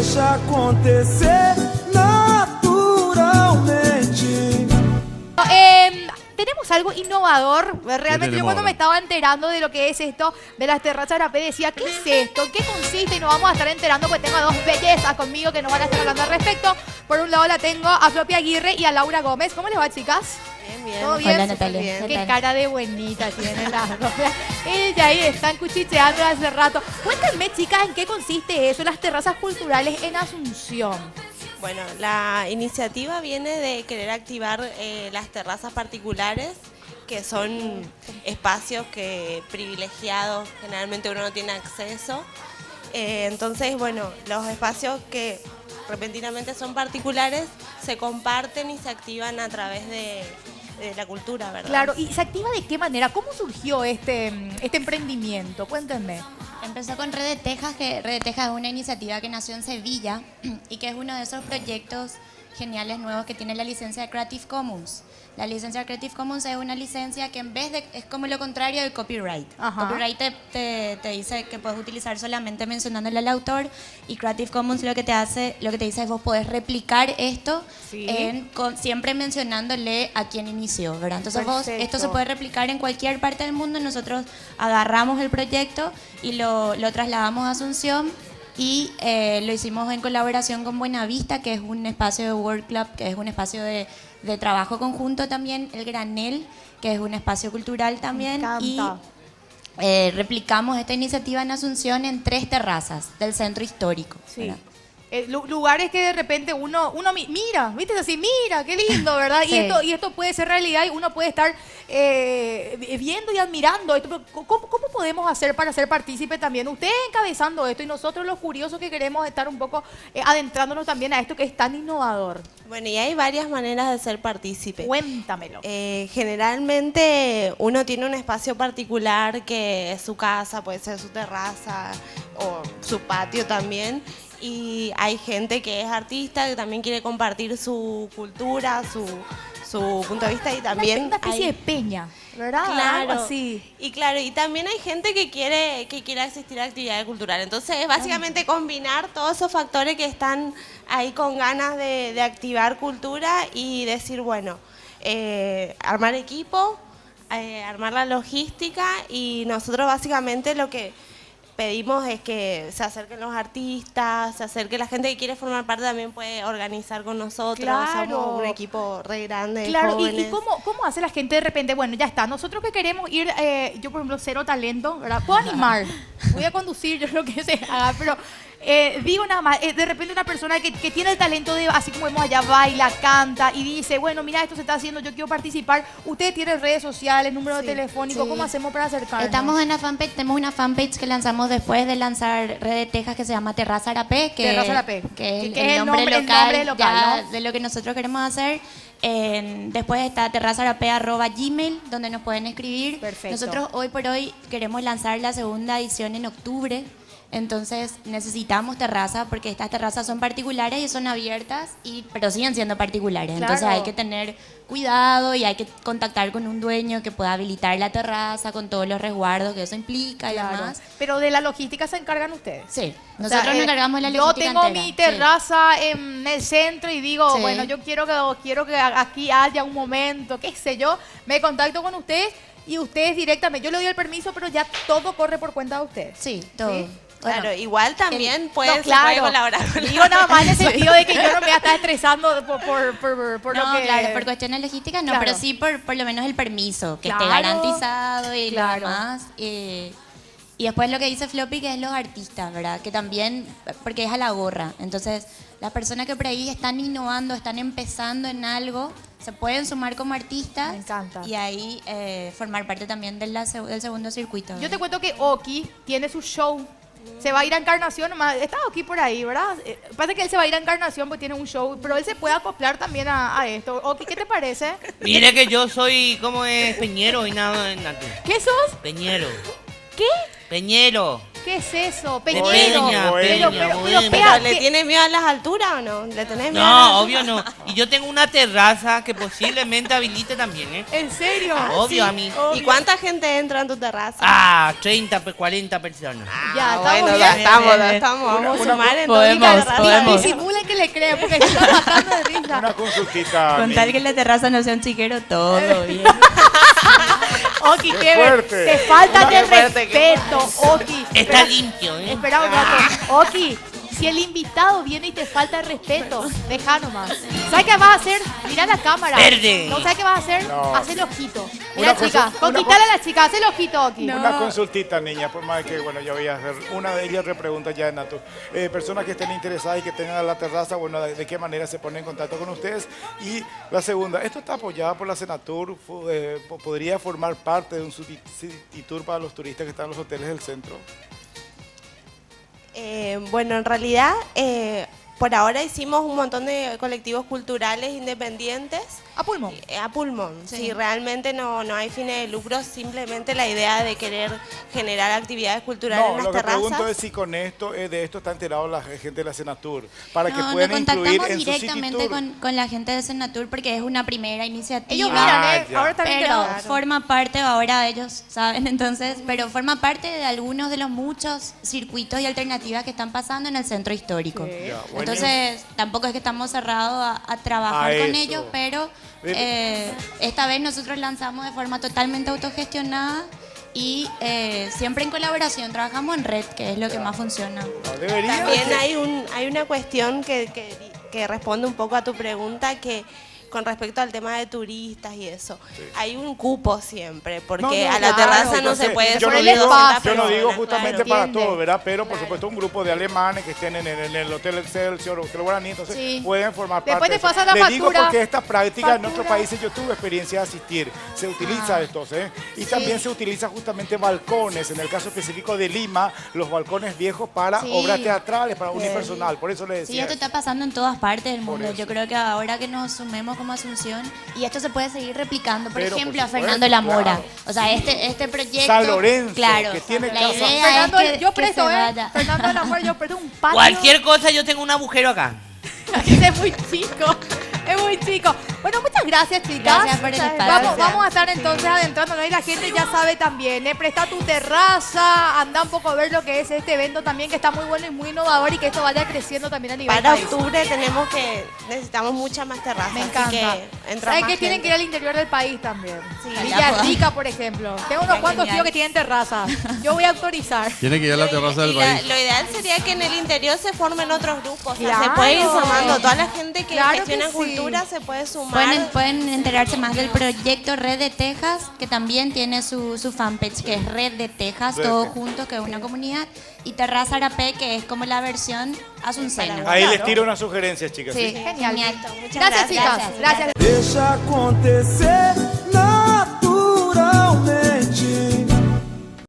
deixa acontecer naturalmente. Tenemos algo innovador. Realmente yo cuando me estaba enterando de lo que es esto de las terrazas Arapé decía, ¿qué es esto? ¿En qué consiste? Y nos vamos a estar enterando porque tengo a dos bellezas conmigo que nos van a estar hablando al respecto. Por un lado la tengo a Floppy Aguirre y a Laura Gómez. ¿Cómo les va, chicas? Bien, bien. ¿Todo bien? Hola, Natalia. Bien. Qué cara de buenita tienen las dos. Ella ahí están cuchicheando hace rato. Cuéntenme, chicas, ¿en qué consiste eso? Las terrazas culturales en Asunción. Bueno, la iniciativa viene de querer activar las terrazas particulares, que son espacios que privilegiados, generalmente uno no tiene acceso. Entonces, bueno, los espacios que repentinamente son particulares se comparten y se activan a través de la cultura, ¿verdad? Claro, ¿y se activa de qué manera? ¿Cómo surgió este emprendimiento? Cuéntenme. Empezó con Red de Texas, que Red de Texas es una iniciativa que nació en Sevilla y que es uno de esos proyectos geniales nuevos que tiene la licencia de Creative Commons. La licencia de Creative Commons es una licencia que en vez de, es como lo contrario del copyright. Ajá. Copyright te dice que puedes utilizar solamente mencionándole al autor, y Creative Commons lo que te dice es vos podés replicar esto Sí. siempre mencionándole a quien inició, ¿verdad? Entonces Perfecto. esto se puede replicar en cualquier parte del mundo. Nosotros agarramos el proyecto y lo trasladamos a Asunción. Y lo hicimos en colaboración con Buenavista, que es un espacio de World Club, que es un espacio de trabajo conjunto también, El Granel, que es un espacio cultural también. Me encanta. Y replicamos esta iniciativa en Asunción en 3 terrazas del centro histórico. Sí. ¿verdad? Lugares que de repente uno mira, ¿viste? Así, mira, qué lindo, ¿verdad? Sí. Y esto puede ser realidad y uno puede estar viendo y admirando esto. Pero ¿cómo podemos hacer para ser partícipe también? Ustedes encabezando esto y nosotros los curiosos que queremos estar un poco adentrándonos también a esto que es tan innovador. Bueno, y hay varias maneras de ser partícipe. Cuéntamelo. Generalmente uno tiene un espacio particular que es su casa, puede ser su terraza o su patio también. Y hay gente que es artista, que también quiere compartir su cultura, su punto de vista, y también Una especie hay- de peña, ¿verdad? Algo Claro, así. y claro, y también hay gente que quiere asistir a actividades culturales. Entonces es básicamente combinar todos esos factores que están ahí con ganas de activar cultura y decir, bueno, armar equipo, armar la logística, y nosotros básicamente lo que pedimos es que se acerquen los artistas, se acerque la gente que quiere formar parte, también puede organizar con nosotros. Claro. Somos un equipo re grande de Claro, ¿y jóvenes. cómo hace la gente de repente? Bueno, ya está, nosotros que queremos ir, yo por ejemplo, cero talento, ¿verdad? Puedo animar, voy a conducir, yo lo que se haga, pero digo nada más, de repente una persona que tiene el talento de, así como vemos allá, baila, canta y dice, bueno, mira, esto se está haciendo, yo quiero participar. Ustedes tienen redes sociales, número Sí, telefónico, sí. ¿cómo hacemos para acercarnos? Estamos en la fanpage, tenemos una fanpage que lanzamos después de lanzar Red de Texas, que se llama Terraza Arapé, Terraza Arapé, que es que el nombre local, local, ya ¿no? de lo que nosotros queremos hacer. Después está terrazaarapé@gmail, donde nos pueden escribir. Perfecto. Nosotros hoy por hoy queremos lanzar la segunda edición en octubre. Entonces necesitamos terraza, porque estas terrazas son particulares y son abiertas, pero siguen siendo particulares. Claro. Entonces hay que tener cuidado y hay que contactar con un dueño que pueda habilitar la terraza con todos los resguardos que eso implica y Claro. demás. Pero de la logística se encargan ustedes. Sí, O nosotros sea, nos encargamos de la logística Yo tengo entera. mi Sí. terraza en el centro y digo, Sí. bueno, yo quiero que aquí haya un momento, qué sé yo, me contacto con ustedes y ustedes directamente, yo le doy el permiso, pero ya todo corre por cuenta de ustedes. Sí, todo. ¿Sí? Bueno, Claro, igual también No, se claro. puede colaborar con Digo nada más en el sentido de que yo no me voy a estar estresando por no, lo que... claro, por cuestiones logísticas no, Claro. pero sí por lo menos el permiso, que Claro. esté garantizado y Claro. lo demás. Y después lo que dice Floppy, que es los artistas, ¿verdad? Que también, porque es a la gorra. Entonces, las personas que por ahí están innovando, están empezando en algo, se pueden sumar como artistas. Me encanta. Y ahí formar parte también del segundo circuito. Yo te cuento que Oki tiene su show. Se va a ir a Encarnación, está Oki por ahí, ¿verdad? Pasa que él se va a ir a Encarnación porque tiene un show, pero él se puede acoplar también a esto. Oki, ¿qué te parece? Mire que yo soy, ¿cómo es? Peñero y nada. ¿Qué sos? Peñero. ¿Qué? Peñero. ¿Qué es eso? Peñero. Peña, Pero Bohemia. Pea, ¿Le tiene miedo a las alturas o no? ¿Le tenés miedo a las No, alturas? obvio no. Y yo tengo una terraza que posiblemente habilite también, ¿eh? ¿En serio? Obvio, a mí. ¿Y cuánta gente entra en tu terraza? Ah, 30, 40 personas. Ya, estamos bueno, bien. ya estamos. Vamos a sumar entonces. Podemos, la podemos. Disimulen que le creen porque se están matando de risa. Una consultita. Con Ni. tal que la terraza no sea un chiquero, todo bien. Oki, Qué qué fuerte. te falta de Qué fuerte, qué respeto, Oki. Está limpio, ¿eh? Espera un rato. Oki, si el invitado viene y te falta de respeto, deja nomás. ¿Sabes qué vas a hacer? Mira la cámara. Verde. ¿No sabes qué vas a hacer? No. Hacer el ojito. Una Mira, chica. cosa- Conquistale a la chica. Haz el ojito, Oki. Una consultita, niña, por más que, bueno, yo voy a hacer una de ellas, repregunta ya en Natu. Personas que estén interesadas y que tengan la terraza, bueno, ¿de qué manera se ponen en contacto con ustedes? Y la segunda, ¿esto está apoyado por la Senatur? ¿Podría formar parte de un city tour para los turistas que están en los hoteles del centro? Bueno, en realidad, por ahora hicimos un montón de colectivos culturales independientes. A pulmón. A pulmón, sí, realmente no hay fines de lucro, simplemente la idea de querer generar actividades culturales No, en las lo que terrazas. pregunto es si con esto, de esto está enterado la gente de la Senatur, para que No, puedan nos incluir contactamos en su city directamente tour. con la gente de Senatur porque es una primera iniciativa. Ellos miran, ya. ahora están Pero enterados. forma parte, ahora ellos saben, entonces, pero forma parte de algunos de los muchos circuitos y alternativas que están pasando en el centro histórico. Ya, bueno. Entonces, tampoco es que estamos cerrados a trabajar A con eso. ellos, pero esta vez nosotros lanzamos de forma totalmente autogestionada y siempre en colaboración, trabajamos en red, que es lo que más funciona. No, debería También que- hay una cuestión que responde un poco a tu pregunta, que con respecto al tema de turistas y eso, hay un cupo siempre, porque No, no, a la claro, terraza no entonces, se puede yo no por el subir digo, 200 yo no digo personas, justamente claro. para Entiende. todo, ¿verdad? Pero por supuesto un grupo de alemanes que estén en el Hotel Excelsior o Hotel Guaraní, entonces Sí. pueden formar Después parte te de eso. pasan la Le digo factura. porque esta práctica en otros Factura. países yo tuve experiencia de asistir. Se utiliza esto, ¿eh? Y también se utiliza justamente balcones, en el caso específico de Lima, los balcones viejos para Sí. obras teatrales, para unipersonal. Por eso le Sí, decía. esto está pasando en todas partes del Por mundo. eso. Yo creo que ahora que nos sumemos como Asunción, y esto se puede seguir replicando, por Pero, ejemplo, por a Fernando supuesto, La Mora. claro. O sea, este proyecto... San Lorenzo, claro, que tiene la casa- idea Fernando, es que, yo que presto, se vaya. Fernando del Amor, yo presto un patio. Cualquier cosa, yo tengo un agujero acá. Es muy chico, es muy chico. Bueno, muchas gracias, chicas. Gracias por el espacio. Vamos a estar entonces adentrándonos y la gente ya sabe también. Presta tu terraza, anda un poco a ver lo que es este evento también, que está muy bueno y muy innovador y que esto vaya creciendo también a nivel Para país. octubre necesitamos muchas más terrazas. Me así encanta. que entra ¿Sabes más que tienen gente. que ir al interior del país también? Sí. Villarrica, por ejemplo. Tengo unos cuantos Genial. tíos que tienen terraza. Yo voy a autorizar. Tiene que ir a la terraza del Y país. lo ideal sería que en el interior se formen otros grupos. O sea, Claro. se puede ir formando. Toda la gente que Claro que gestiona sí. cultura se puede sumar. Pueden enterarse más del proyecto Red de Texas, que también tiene su fanpage, que es Red de Texas, Red de todos Texas. juntos, que es una comunidad, y Terraza Arapé, que es como la versión asuncena. Ahí les tiro una sugerencia, chicas. Sí, ¿sí? genial. Genial. Gracias, chicas. Gracias. Gracias. Deixa acontecer.